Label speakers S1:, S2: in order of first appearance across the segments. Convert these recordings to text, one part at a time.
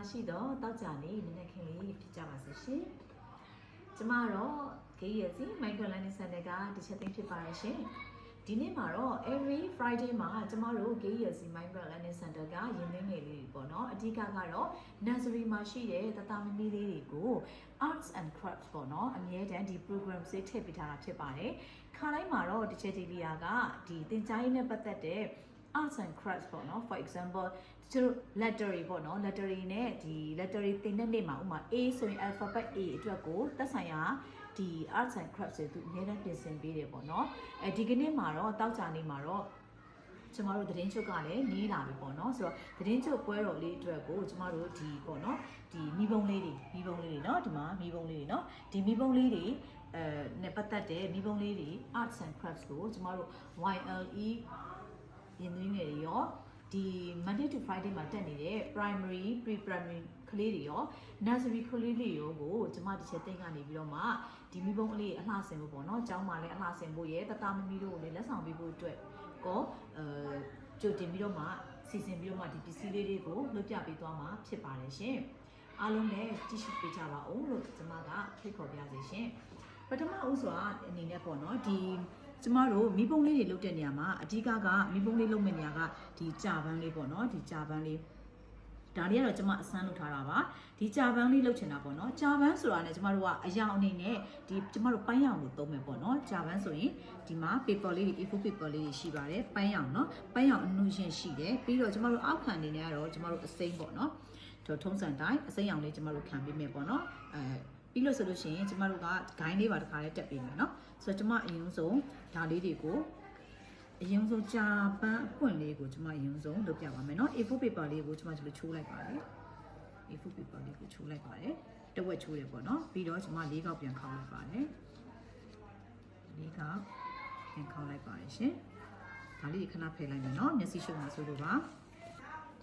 S1: ရှိတော့တောက်ကြနေနည်းနည်းခင်လေးဖြစ်ကြပါစေရှင်ကျမတော့ဂေးရစီ Micro Learning Center ကတစ်ချက်သိမ်းဖြစ်ပါရရှင်ဒီနေ့မှာတော့ every Friday မှာကျမတို့ဂေးရစီ Micro Learning Center ကရင်းနှီးငယ်လေးတွေပေါ့နော်အဓိကကတော့ nursery မှာရှိတဲ့တသားမမီလေးတွေကို arts and crafts ပေါ့နော်အမြဲတမ်းဒီ program စိတ်ထည့်ပေးထားတာဖြစ်ပါတယ်ခါတိုင်းမှာတော့တစ်ချက်တီလီယာကဒီသင်ကြားရေးနဲ့ပတ်သက်တဲ့ arts and crafts ပေါ့နော် for example ကျတို့ lettery ပေါ့နော် lettery နဲ့ဒီ lettery သင်တဲ့နေ့မှာဥပမာ A ဆိုရင် alphabet A အတွက်ကိုသက်ဆိုင်ရာဒီ arts and crafts တွေသူအများနဲ့ပြင်ဆင်ပေးတယ်ပေါ့နော်ဒီကနေ့မှာတော့တောက်ကြနေ့မှာတော့ကျမတို့သတင်းချုပ်ကလည်းနေလာပြီပေါ့နော်ဆိုတော့သတင်းချုပ်ပွဲတော်လေးအတွက်ကိုကျမတို့ဒီပေါ့နော်ဒီမိဘုံလေးတွေเนาะဒီမှာမိဘုံလေးတွေเนาะဒီမိဘုံလေးတွေနဲ့ပတ်သက်တဲ့မိဘုံလေးတွေ arts and crafts ကိုကျမတို့ YLE ရင်းနှီးငယ်တွေရောဒီ Monday to Friday မှာတက်နေတဲ့ primary pre-primary ကလေးတွေရော nursery ကလေးတွေရောကိုကျမဒီချက်သိမ်းကနေပြီးတော့မှဒီမိဘုံအလေးအလှဆင်ဖို့ပေါ့နော်ကျောင်းမှာလည်းအလှဆင်ဖို့ရဲတသားမမီတို့ကိုလည်းလက်ဆောင်ပေးဖို့အတွက်ကိုကြိုတင်ပြီးတော့မှစီစဉ်ပြီးတော့မှဒီပစ္စည်းလေးတွေကိုလွှတ်ပြပေးသွားမှာဖြစ်ပါတယ်ရှင်အားလုံးလည်းကြည့်ရှုပေးကြပါဦးလို့ကျမကဖိတ်ခေါ်ပြစေရှင်ပထမဦးစွာအနေနဲ့ပေါ့နော်ဒီကျမတို့မိဘုံလေးတွေလုပ်တဲ့နေရာမှာအဓိကမိဘုံလေးလုပ်မယ့်နေရာကဒီကြာပန်းလေးပေါ့နော်ဒီကြာပန်းလေးဒါလေးကတော့ကျမအစမ်းလုပ်ထားတာပါဒီကြာပန်းလေးလုပ်ချင်တာပေါ့နော်ကြာပန်းဆိုတာနဲ့ကျမတို့ကအရောင်အနေနဲ့ဒီကျမတို့ပန်းရောင်ကိုသုံးမယ်ပေါ့နော်ကြာပန်းဆိုရင်ဒီမှာ paper လေးတွေ A4 paper လေးတွေရှိပါတယ်ပန်းရောင်နော်ပန်းရောင်အနုရှင်ရှိတယ်ပြီးတော့ကျမတို့အောက်ခံအနေနဲ့ကတော့ကျမတို့အစိမ်းပေါ့နော်ထုံးစံတိုင်းအစိမ်းရောင်လေးကျမတို့ခံပေးမယ်ပေါ့နော်ပြီးလို့ဆိုလို့ရှိရင်ကျမတို့ကဂိုင်းလေးပါတစ်ခါလေးတက်ပေးမယ်เนาะဆိုတော့ကျမအရင်ဆုံးဒါလေးတွေကိုအရင်ဆုံးကြာပန်းအပွင့်လေးကိုကျမအရင်ဆုံးလုပ်ပြပါမယ်เนาะ A4 paper လေးကိုကျမချိုးလိုက်ပါတယ် A4 paper လေးကိုချိုးလိုက်ပါတယ်တဝက်ချိုးတယ်ပေါ့เนาะပြီးတော့ကျမ၄ခေါက်ပြန်ခေါက်လိုက်ပါတယ်၄ခေါက်ပြန်ခေါက်လိုက်ပါတယ်ရှင်ဒါလေးခဏဖယ်လိုက်မယ်เนาะမျက်စိရှုပ်မှာဆိုလို့ပါ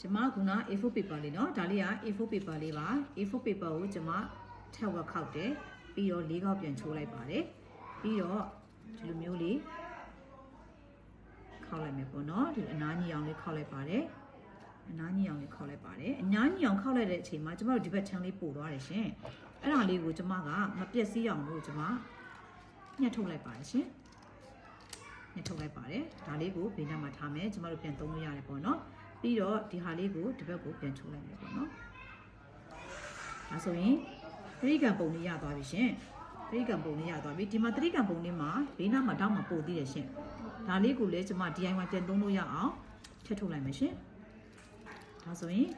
S1: ကျမက A4 paper လေးเนาะဒါလေးက A4 paper လေးပါ A4 paper ကိုကျမထက်ဝက်ခောက်တယ်ပြီးတော့၄ခေါက်ပြန်ချိုးလိုက်ပါတယ်ပြီးတော့ဒီလိုမျိုးလေးခောက်လိုက်မယ်ပေါ့နော်ဒီအနားညီအောင်လေးခောက်လိုက်ပါတယ်အနားညီအောင်လေးခောက်လိုက်ပါတယ်အနားညီအောင်ခောက်လိုက်တဲ့အချိန်မှာကျမတို့ဒီဘက်ချမ်းလေးပို့သွားတယ်ရှင်အဲ့ဒါလေးကိုကျမကမပြက်စီးအောင်လို့ကျမညှက်ထုတ်လိုက်ပါတယ်ရှင်ညှက်ထုတ်လိုက်ပါတယ်ဒါလေးကိုဘေးနားမှာထားမယ်ကျမတို့ပြန်သုံးလို့ရတယ်ပေါ့နော်ပြီးတော့ဒီဟာလေးကိုဒီဘက်ကိုပြန်ချိုးလိုက်မယ်ပေါ့နော်ဒါဆိုရင်သတိကံပုံလေးရသွားပြီရှင်သတိကံပုံလေးရသွားပြီဒီမှာသတိကံပုံလေးမှာဘေးနားမှာတောက်မှာပို့သေးတယ်ရှင်ဒါလေးကိုလည်းကျွန်မ DIY ပြန်သုံးလို့ရအောင်ဖြတ်ထုတ်လိုက်မယ်ရှင်ဒါဆိုရင်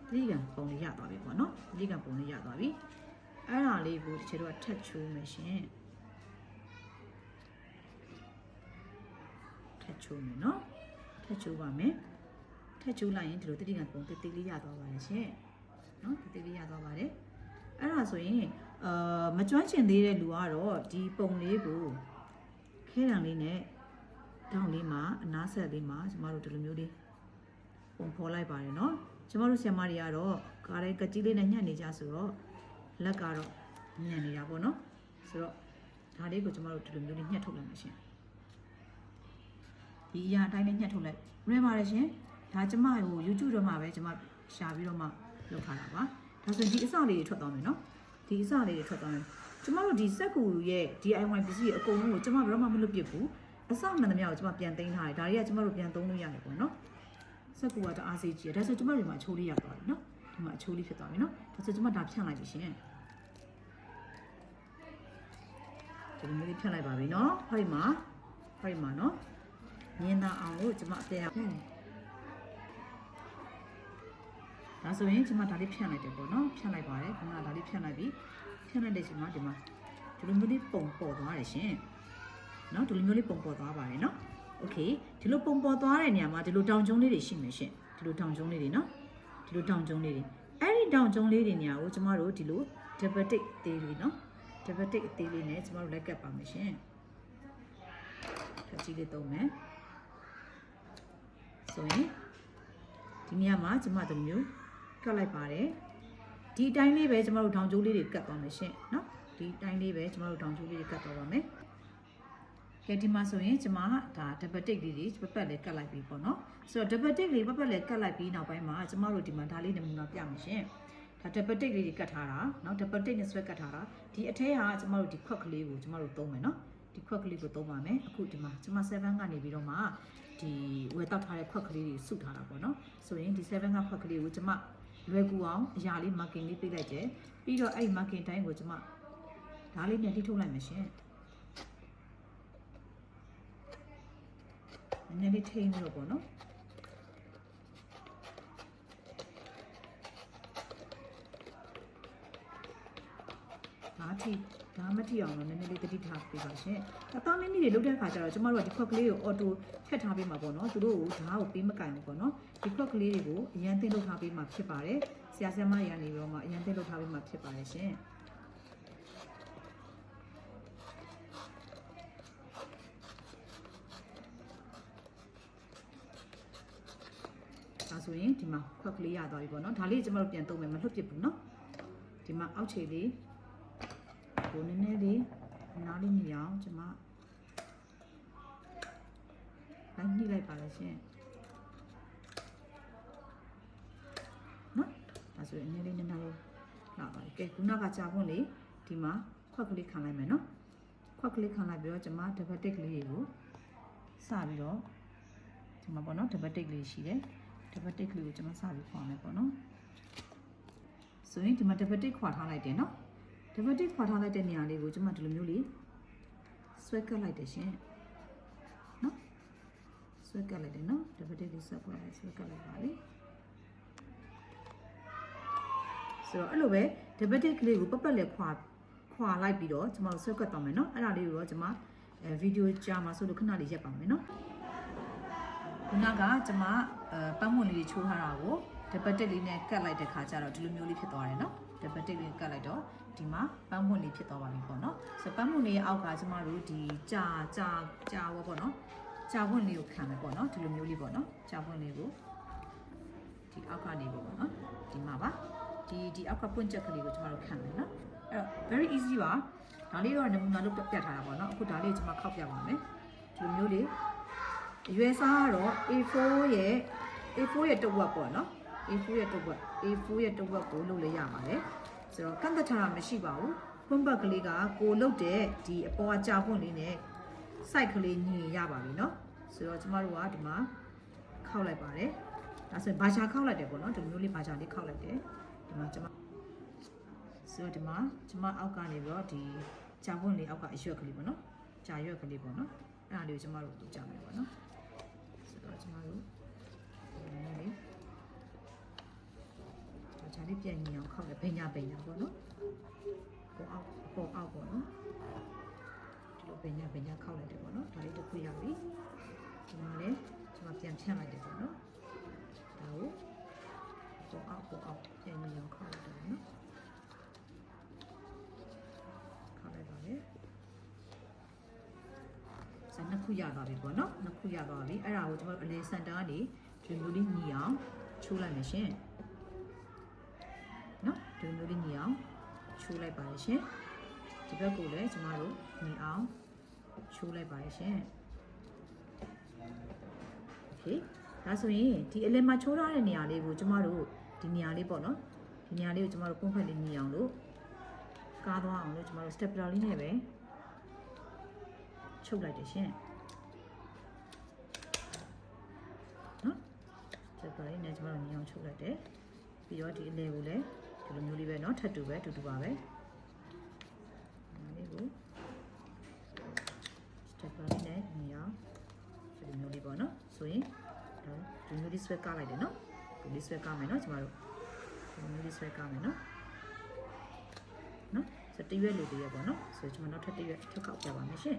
S1: သတိကံပုံလေးရသွားပြီပေါ့နော်သတိကံပုံလေးရသွားပြီအဲ့ဒါလေးကိုတစ်ချက်တော့ထပ်ချိုးမယ်ရှင်ထပ်ချိုးမယ်နော်ထပ်ချိုးပါမယ်ထပ်ချိုးလိုက်ရင်ဒီလိုသတိကံပုံတေးသေးလေးရသွားပါတယ်ရှင်နော်တေးသေးလေးရသွားပါတယ်အဲ့ဒါဆိုရင်မကျွမ်းကျင်သေးတဲ့လူကတော့ဒီပုံလေးကိုခဲတံလေးနဲ့တောင်းလေးမှာအနားဆက်လေးမှာကျမတို့ဒီလိုမျိုးလေးပုံဖော်လိုက်ပါတယ်เนาะကျမတို့ဆရာမတွေကတော့ကားတိုင်းကကြီးလေးနဲ့ညှက်နေကြဆိုတော့လက်ကတော့ညံ့နေတာပေါ့เนาะဆိုတော့ဒါလေးကိုကျမတို့ဒီလိုမျိုးလေးညှက်ထုတ်လိုက်မှာရှင်ဒီအရာအတိုင်းလေးညှက်ထုတ်လိုက်လွယ်ပါတယ်ရှင်ဒါကျမဟို YouTube တော့မှပဲကျမရှာပြီးတော့မှလုပ်ထားတာပါဒါဆိုဒီအစလေးတွေထွက်သွားမယ်နော်ဒီအစလေးတွေထွက်သွားမယ်ကျမတို့ဒီစက်ကူရဲ့ DIY ပစ္စည်းအကုန်လုံးကိုကျမဘယ်တော့မှမလွတ်ပြစ်ဘူးအစမှန်သမျှကိုကျမပြန်သိမ်းထားတယ်ဒါတွေကကျမတို့ပြန်သုံးလို့ရတယ်ပေါ့နော်စက်ကူကတအားစေးကြီးတယ်ဒါဆိုကျမတို့ဒီမှာအချိုးလေးရသွားပြီနော်ဒီမှာအချိုးလေးဖြစ်သွားပြီနော်ဒါဆိုကျမဒါဖြန့်လိုက်ပြီရှင်ဒီလိုမျိုးလေးဖြန့်လိုက်ပါပြီနော်ဟိုဒီမှာနော်မြင်သာအောင်လို့ကျမအပြည့်ဒါဆိုရင်ကျွန်မဒါလေးဖြန့်လိုက်တယ်ပေါ့နော်ဖြန့်လိုက်ပါတယ်ခဏဒါလေးဖြန့်လိုက်ပြီဖြန့်လိုက်တဲ့ချိန်မှာဒီမှာဒီလိုမျိုးလေးပုံပေါ်သွားတယ်ရှင်နော်ဒီလိုမျိုးလေးပုံပေါ်သွားပါတယ်နော်โอเคဒီလိုပုံပေါ်သွားတဲ့နေရာမှာဒီလိုတောင်ကျုံးလေးတွေရှိမယ်ရှင်ဒီလိုတောင်ကျုံးလေးတွေနော်ဒီလိုတောင်ကျုံးလေးတွေအဲ့ဒီတောင်ကျုံးလေးတွေနေရာကိုကျမတို့ဒီလို double tick အသေးလေးနော် double tick အသေးလေးနဲ့ကျမတို့လိုက်ကပ်ပါမယ်ရှင်ခက်ကြီးလေးသုံးမယ်ဆိုရင်ဒီနေရာမှာကျမတို့မျိုးကတ်လိုက်ပါတယ်ဒီအတိုင်းလေးပဲကျမတို့ထောင်ကျိုးလေးတွေကတ်သွားမယ်ရှင်เนาะဒီအတိုင်းလေးပဲကျမတို့ထောင်ကျိုးလေးတွေကတ်သွားပါမယ်ကဲဒီမှာဆိုရင်ကျမဒါ double tick လေးတွေပတ်ပတ်လေးကတ်လိုက်ပြီပေါ့နော်ဆိုတော့ double tick လေးပတ်ပတ်လေးကတ်လိုက်ပြီးနောက်ပိုင်းမှာကျမတို့ဒီမှာဒါလေးနမူနာပြမယ်ရှင်ဒါ double tick လေးတွေကတ်ထားတာเนาะ double tick နဲ့ဆွဲကတ်ထားတာဒီအထဲကကျမတို့ဒီခွက်ကလေးကိုကျမတို့သုံးမယ်เนาะဒီခွက်ကလေးကိုသုံးပါမယ်အခုဒီမှာကျမ7ကနေပြီးတော့မှဒီဝယ်တောက်ထားတဲ့ခွက်ကလေးတွေစုထားတာပေါ့เนาะဆိုရင်ဒီ7ကခွက်ကလေးကိုကျမလွယ်ကူအောင်အရာလေး marking လေးပေးလိုက်တယ်ပြီးတော့အဲ့ marking တိုင်းကိုကျမဓာတ်လေးနဲ့ထိထုတ်လိုက်မယ်ရှင်နည်းနည်းလေးထိန်းလို့ပေါ့နော်ဒါမထီအောင်တော့နည်းနည်းလေးတတိထားပေးပါရှင်အသားမင်းကြီးတွေလုတ်တဲ့အခါကျတော့ကျမတို့ကဒီခွက်ကလေးကိုအော်တိုဖြတ်ထားပေးမှာပေါ့နော်သူတို့ကိုဓာတ်ကိုပေးမကင်ဘူးပေါ့နော်ဒီခွက်ကလေးတွေကိုအရန်သိလုပ်ထားပေးမှာဖြစ်ပါတယ်ဆရာဆရာမတွေကနေပြီးတော့မှအရန်သိလုပ်ထားပေးမှာဖြစ်ပါတယ်ရှင်ဒါဆိုရင်ဒီမှာခွက်ကလေးရသွားပြီပေါ့နော်ဒါလေးကျမတို့ပြန်သုံးမယ်မလွတ်ပစ်ဘူးနော်ဒီမှာအောက်ခြေလေးကိုနည်းနည်းလေးနားလေးမြင်အောင်ကျမလိုက်ညှိလိုက်ပါလေရှင်နော်ဒါဆိုရင်နည်းလေးနည်းနည်းလေးလာပါကဲခုနကကြာပွင့်လေးဒီမှာခွက်ကလေးခံလိုက်မယ်နော်ခွက်ကလေးခံလိုက်ပြီးတော့ကျမ double tick လေးတွေကိုစပြီးတော့ဒီမှာပေါ့နော် double tick လေးရှိတယ်double tick လေးကိုကျမစပြီးခွာမယ်ပေါ့နော်ဆိုရင်ဒီမှာ double tick ခွာထားလိုက်တယ်နော် double tick ခွာထားလိုက်တဲ့နေရာလေးကိုကျမဒီလိုမျိုးလေးဆွဲကပ်လိုက်တယ်ရှင်နော်ဆွဲကပ်လိုက်တယ်နော် double tick လေးဆွဲကပ်လိုက်ပါလေဆိုတော့အဲ့လိုပဲ double tick လေးကိုပတ်လေးခွာလိုက်ပြီးတော့ကျမတို့ဆွဲကပ်သွားမယ်နော်အဲ့ဒါလေးကိုတော့ကျမဗီဒီယိုကြာမှာဆိုလို့ခဏလေးရက်ပါမယ်နော်ခုနကကျမပန်းမွန်လေးချိုးထားတာကိုdouble tick လေးနဲ့ကတ်လိုက်တဲ့ခါကျတော့ဒီလိုမျိုးလေးဖြစ်သွားတယ်နော် double tick လေးကတ်လိုက်တော့ဒီမှာပန်းမွန်လေးဖြစ်သွားပါပြီပေါ့နော်ဆိုပန်းမွန်လေးရဲ့အောက်ကကျမတို့ဒီကြာဝပေါ့နော်ကြာပွင့်လေးကိုခံမယ်ပေါ့နော်ဒီလိုမျိုးလေးပေါ့နော်ကြာပွင့်လေးကိုဒီအောက်ကနေပေါ့နော်ဒီမှာပါဒီအောက်ကပွင့်ချက်ကလေးကိုကျမတို့ခံမယ်နော်အဲ့တော့ very easy ပါဒါလေးတော့နမူနာလုပ်ပြတ်ထားတာပေါ့နော်အခုဒါလေးကိုကျမခောက်ပြပါမယ်ဒီလိုမျိုးလေးအရွယ်စားကတော့ A4 ရဲ့တစ်ဝက်ပေါ့နော် A4 ရဲ့တစ်ဝက်ကိုလုပ်လို့ရပါတယ်ဆိုတော့ကန့်သက်ထားတာမရှိပါဘူးဖွင့်ပတ်ကလေးကကိုလုတ်တဲ့ဒီအပေါ်ကကြာပွင့်လေးနဲ့ site ကလေးညီရပါပြီเนาะဆိုတော့ကျမတို့ကဒီမှာခောက်လိုက်ပါတယ်ဒါဆိုရင်ဘာချာခောက်လိုက်တယ်ပေါ့နော်ဒီမျိုးလေးဘာချာလေးခောက်လိုက်တယ်ဒီမှာကျမဆိုတော့ဒီမှာကျမအောက်ကနေပြီးတော့ဒီကြာပွင့်လေးအောက်ကအရွက်ကလေးပေါ့နော်ကြာရွက်ကလေးပေါ့နော်အဲ့ဒါလေးကိုကျမတို့လုပ်ကြမယ်ပေါ့နော်ဆိုတော့ကျမတို့ဒီလေးဒါလေးပြန်ညီအောင်ခောက်တယ်ဘိညာပေါ့နော်ပေါ်အောက်ပေါ့နော်ဒီလိုဘိညာခောက်လိုက်တယ်ပေါ့နော်ဒါလေးတစ်ခုရပြီဒီမှာလည်းကျမပြန်ဖြန့်လိုက်တယ်ပေါ့နော်ဒါကိုပေါ်အောက်ပြန်ညီအောင်ခောက်လိုက်တယ်ပေါ့နော်ခောက်လိုက်ပါမယ်စနှစ်ခုရသွားပြီပေါ့နော်နှစ်ခုရသွားပြီအဲ့ဒါကိုကျမတို့အလဲစင်တာကနေဒီလိုလေးညီအောင်ချိုးလိုက်မယ်ရှင်နော်ဒီလိုလေးညီအောင်ချိုးလိုက်ပါရရှင်ဒီဘက်ကိုလည်းကျမတို့ညီအောင်ချိုးလိုက်ပါရရှင်โอเคဒါဆိုရင်ဒီအလယ်မှာချိုးထားတဲ့နေရာလေးကိုကျမတို့ဒီနေရာလေးပေါ့နော်ဒီနေရာလေးကိုကျမတို့ပုံဖက်လေးညီအောင်လို့ကားသွားအောင်လို့ကျမတို့ stapler လေးနဲ့ပဲချုပ်လိုက်တယ်ရှင်နော် stapler လေးနဲ့ကျမတို့ညီအောင်ချုပ်လိုက်တယ်ပြီးတော့ဒီအလယ်ကိုလည်းဒီလိုမျိုးလေးပဲเนาะထပ်တူပဲတူတူပါပဲဒါလေးကို stapler လေးနဲ့ညီအောင်ဒီလိုမျိုးလေးပေါ့เนาะဆိုရင်ဒီမျိုးလေးဆွဲကားလိုက်တယ်เนาะဒီလေးဆွဲကားမယ်เนาะကျမတို့ဒီမျိုးလေးဆွဲကားမယ်เนาะဆိုတရွက်လိုတရွက်ပေါ့เนาะဆိုကျမတို့ထပ်တရွက်ထပ်ခောက်ပြပါမယ်ရှင်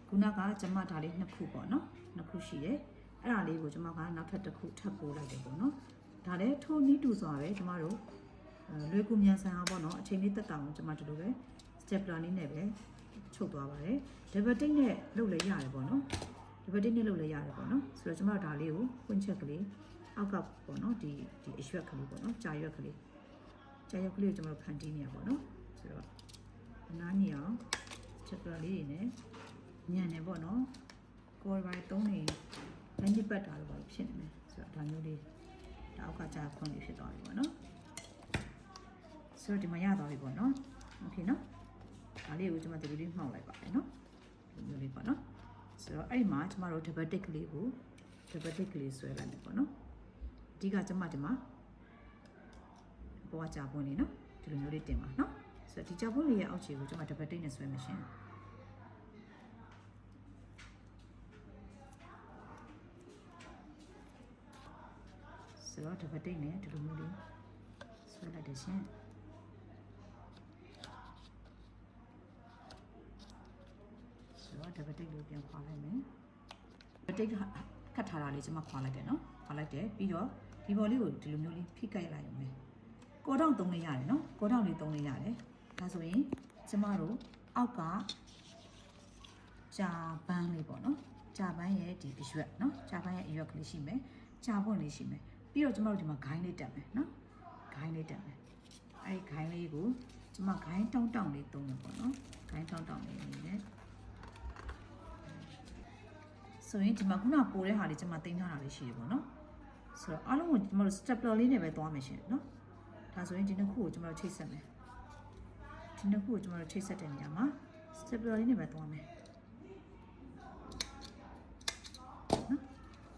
S1: ခုနကကျမဒါလေးနှစ်ခုပေါ့เนาะနှစ်ခုရှိတယ်အဲ့ဒါလေးကိုကျမကနောက်ထပ်တစ်ခုထပ်ပိုးလိုက်တယ်ပေါ့เนาะဒါလည်းထိုးနီးတူစွာပဲကျမတို့လွယ်ကူမြန်ဆန်အောင်ပေါ့เนาะအချိန်လေးတက်တောင်ကျမတို့လိုပဲ stapler လေးနဲ့ပဲချုပ်သွားပါတယ် double tick နဲ့လုပ်လဲရတယ်ပေါ့เนาะ double tick နဲ့လုပ်လဲရတယ်ပေါ့เนาะဆိုတော့ကျမတို့ဒါလေးကိုပွင့်ချက်ကလေးအောက်ကပေါ့เนาะဒီအရွက်ကလေးပေါ့เนาะကြာရွက်ကလေးကိုကျမတို့ဖန်တီးနေရပေါ့เนาะဆိုတော့အနားညီအောင် stapler လေးတွေနဲ့ညံ့နေပေါ့เนาะကိုယ်ပိုင်သုံးနေလက်ညှိပတ်တာလို့ပါဖြစ်နေတယ်ဆိုတော့ဒါမျိုးလေး ဒါအောက်ကကြာခွန်းလေးဖြစ်သွားပြီပေါ့နော်ဆိုတော့ဒီမှာရသွားပြီပေါ့နော်โอเคနော်ဒါလေးကိုကျွန်မဒီလိုလေးမှောက်လိုက်ပါမယ်နော်ဒီလိုလေးပေါ့နော်ဆိုတော့အဲ့ဒီမှာကျွန်မတို့ double tick ကလေးကို double tick ကလေးဆွဲလိုက်မယ်ပေါ့နော်အဓိကကျွန်မဒီမှာပေါ်ကြာပွင့်လေးနော်ဒီလိုမျိုးလေးတင်ပါနော်ဆိုတော့ဒီကြာပွင့်လေးရဲ့အောက်ခြေကိုကျွန်မ double tick နဲ့ဆွဲမရှင်ဆိုတော့ double tick နဲ့ဒီလိုမျိုးလေးဆွဲလိုက်တယ်ရှင်ဆိုတော့ double tick လေးပြန်ခွာလိုက်မယ် double tick ခတ်ထားတာလေးကျွန်မခွာလိုက်တယ်နော်ခွာလိုက်တယ်ပြီးတော့ဒီဘော်လေးကိုဒီလိုမျိုးလေးဖိကိုက်လိုက်ရမယ်ကိုတောင်သုံးလေးရတယ်နော်ကိုတောင်လေးသုံးလေးရတယ်ဒါဆိုရင်ကျမတို့အောက်ကကြာပန်းလေးပေါ့နော်ကြာပန်းရဲ့ဒီအရွက်နော်ကြာပန်းရဲ့အရွက်ကလေးရှိမယ်ကြာပွင့်လေးရှိမယ်ပြီးတော့ကျမတို့ဒီမှာဂိုင်းလေးတက်မယ်နော်ဂိုင်းလေးတက်မယ်အဲဒီဂိုင်းလေးကိုကျမဂိုင်းတောင်းလေးသုံးမယ်ပေါ့နော်ဂိုင်းတောင်းလေးအနေနဲ့ဆိုရင်ဒီမှာခုနပိုတဲ့ဟာလေးကျမတင်ထားတာလေးရှိတယ်ပေါ့နော်ဆိုတော့အားလုံးကိုကျမတို့ stapler လေးနဲ့ပဲသွားမယ်ရှင်နော်ဒါဆိုရင်ဒီနှစ်ခုကိုကျမတို့ချိတ်ဆက်မယ်ဒီနှစ်ခုကိုကျမတို့ချိတ်ဆက်တဲ့နေရာမှာ stapler လေးနဲ့ပဲသွားမယ်နော်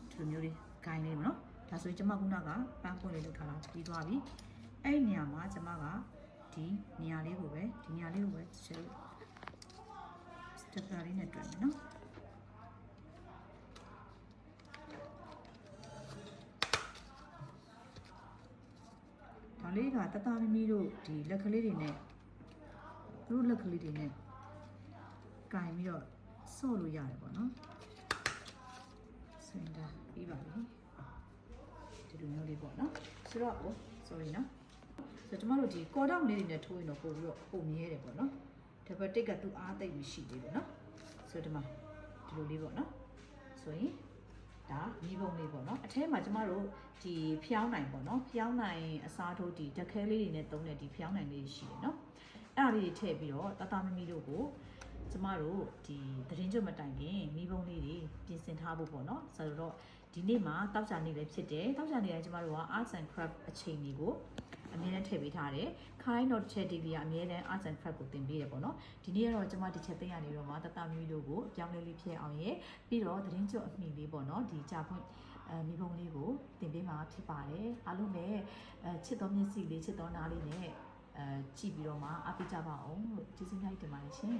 S1: ဒီလိုမျိုးလေးဂိုင်းလေးပေါ့နော်ဒါဆိုရင်ကျမခုနကပန်းပွင့်လေးလုပ်ထားတာပြီးသွားပြီအဲ့ဒီနေရာမှာကျမကဒီနေရာလေးကိုပဲဒီနေရာလေးကိုပဲချိတ် stapler လေးနဲ့တွဲမယ်နော်ဒါလေးကတတမမီတို့ဒီလက်ကလေးတွေနဲ့သူတို့လက်ကလေးတွေနဲ့ကင်ပြီးတော့ဆော့လို့ရတယ်ပေါ့နော်ဆိုရင်ဒါပြီးပါပြီဒီလိုမျိုးလေးပေါ့နော်ဆိုတော့ sorry နော်ဆိုတော့ကျမတို့ဒီကော်တောင်လေးတွေနဲ့ထိုးရင်တော့ပို့ပြီးတော့ပုံမြဲတယ်ပေါ့နော် double tick ကသူ့အားသိပ်မရှိသေးဘူးနော်ဆိုတော့ဒီမှာဒီလိုလေးပေါ့နော်ဆိုရင်ဒါမီးပုံလေးပေါ့နော်အထဲမှာကျမတို့ဒီဖျောင်းနိုင်ပေါ့နော်ဖျောင်းနိုင်အစားထိုးဒီဓာတ်ခဲလေးတွေနဲ့သုံးတဲ့ဒီဖျောင်းနိုင်လေးရှိတယ်နော်အဲ့ဒါလေးတွေထည့်ပြီးတော့တတမမီတို့ကိုကျမတို့ဒီသတင်းကြွမတိုင်ခင်မီးပုံလေးတွေပြင်ဆင်ထားဖို့ပေါ့နော်ဆိုတော့ဒီနေ့မှာတောက်ချာနေ့လည်းဖြစ်တယ်တောက်ချာနေ့တိုင်းကျမတို့က arts and craft အချိန်တွေကိုအမြဲတမ်းထည့်ပေးထားတယ်ခိုင်းတော့ချက် TV ကအမြဲတမ်း arts and craft ကိုသင်ပေးတယ်ပေါ့နော်ဒီနေ့ကတော့ကျမဒီချက်သိရနေတော့မှတတမီတို့ကိုအပြောင်းလဲလေးဖြစ်အောင်ရဲ့ပြီးတော့သတင်းကြွအမိလေးပေါ့နော်ဒီကြာဖွင့်မီးပုံလေးကိုသင်ပေးမှာဖြစ်ပါတယ်အားလုံးလည်းချစ်တော်မျက်စိလေးချစ်တော်နားလေးနဲ့ကြည့်ပြီးတော့မှအားပေးကြပါအောင်လို့ကျေးဇူးများတင်ပါတယ်ရှင်